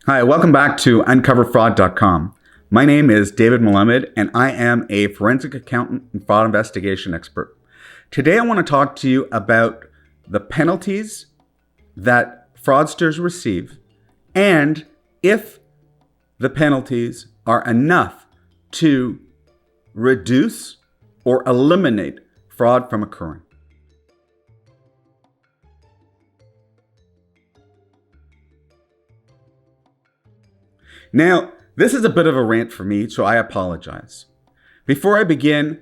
Hi, welcome back to uncoverfraud.com. My name is David Malamed, and I am a forensic accountant and fraud investigation expert. Today, I want to talk to you about the penalties that fraudsters receive and if the penalties are enough to reduce or eliminate fraud from occurring. Now, this is a bit of a rant for me, so I apologize. Before I begin,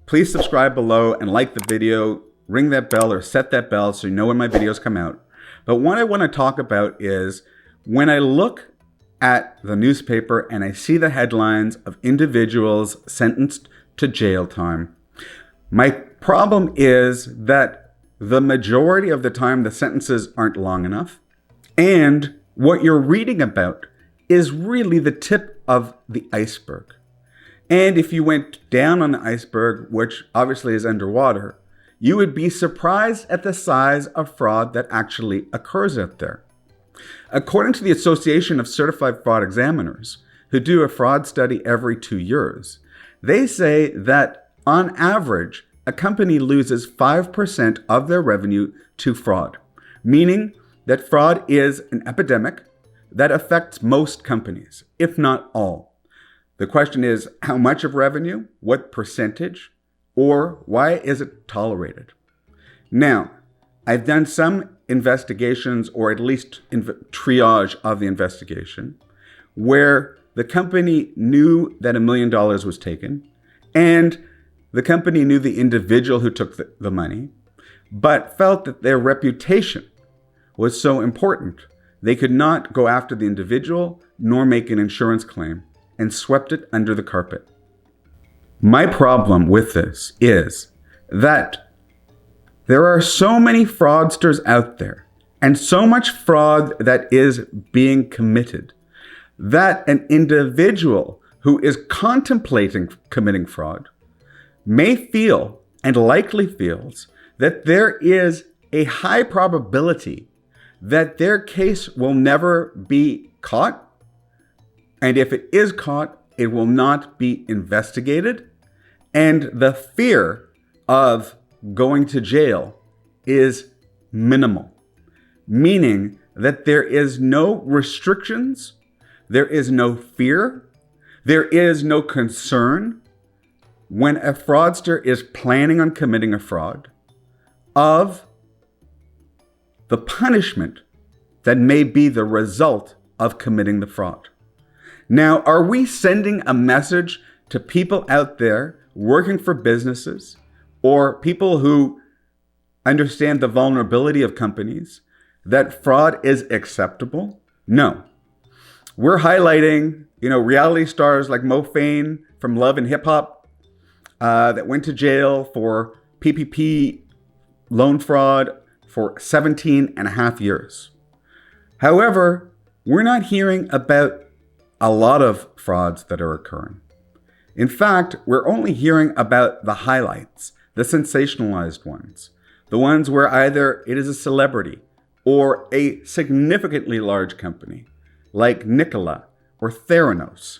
please subscribe below and like the video, ring that bell or set that bell so you know when my videos come out. But what I want to talk about is when I look at the newspaper and I see the headlines of individuals sentenced to jail time, my problem is that the majority of the time the sentences aren't long enough, and what you're reading about is really the tip of the iceberg. And if you went down on the iceberg, which obviously is underwater, you would be surprised at the size of fraud that actually occurs out there. According to the Association of Certified Fraud Examiners, who do a fraud study every 2 years, they say that on average, a company loses 5% of their revenue to fraud, meaning that fraud is an epidemic that affects most companies, if not all. The question is, how much of revenue, what percentage, or why is it tolerated? Now, I've done some investigations, or at least triage of the investigation, where the company knew that $1 million was taken, and the company knew the individual who took the money, but felt that their reputation was so important they could not go after the individual nor make an insurance claim and swept it under the carpet. My problem with this is that there are so many fraudsters out there and so much fraud that is being committed that an individual who is contemplating committing fraud may feel and likely feels that there is a high probability that their case will never be caught, and if it is caught, it will not be investigated, and the fear of going to jail is minimal, meaning that there is no restrictions, there is no fear, there is no concern when a fraudster is planning on committing a fraud of the punishment that may be the result of committing the fraud. Now, are we sending a message to people out there working for businesses or people who understand the vulnerability of companies that fraud is acceptable? No. We're highlighting, reality stars like Mo Fane from Love and Hip Hop that went to jail for PPP loan fraud for 17 and a half years. However, we're not hearing about a lot of frauds that are occurring. In fact, we're only hearing about the highlights, the sensationalized ones, the ones where either it is a celebrity or a significantly large company like Nikola or Theranos.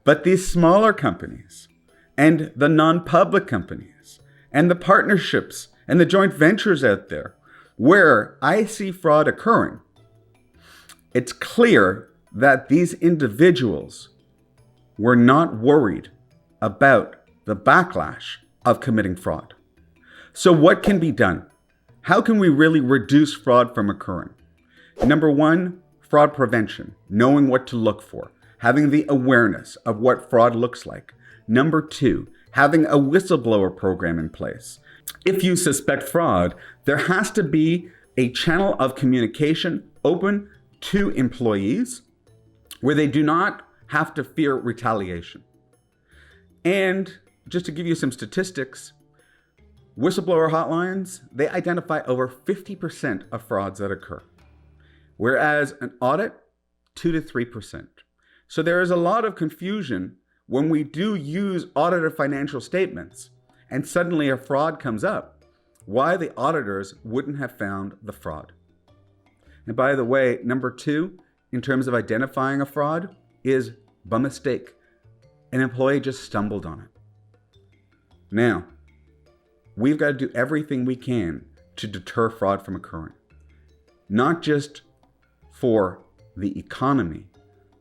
But these smaller companies and the non-public companies and the partnerships and the joint ventures out there where I see fraud occurring, it's clear that these individuals were not worried about the backlash of committing fraud. So what can be done? How can we really reduce fraud from occurring? Number one, fraud prevention, knowing what to look for, having the awareness of what fraud looks like. Number two, having a whistleblower program in place. If you suspect fraud, there has to be a channel of communication open to employees where they do not have to fear retaliation. And just to give you some statistics, whistleblower hotlines, they identify over 50% of frauds that occur, whereas an audit, 2 to 3%. So there is a lot of confusion when we do use audited financial statements and suddenly a fraud comes up, why the auditors wouldn't have found the fraud. And by the way, number two, in terms of identifying a fraud is by mistake. An employee just stumbled on it. Now, we've got to do everything we can to deter fraud from occurring. Not just for the economy,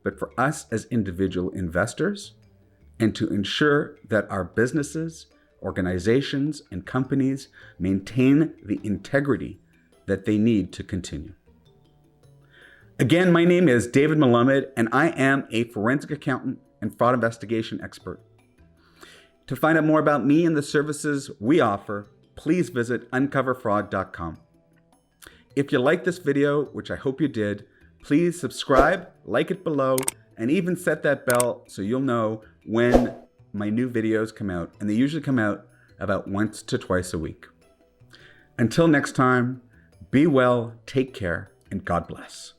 but for us as individual investors, and to ensure that our businesses, organizations, and companies maintain the integrity that they need to continue. Again, my name is David Malamed, and I am a forensic accountant and fraud investigation expert. To find out more about me and the services we offer, please visit uncoverfraud.com. If you like this video, which I hope you did, please subscribe, like it below, and even set that bell so you'll know when my new videos come out. And they usually come out about once to twice a week. Until next time, be well, take care, and God bless.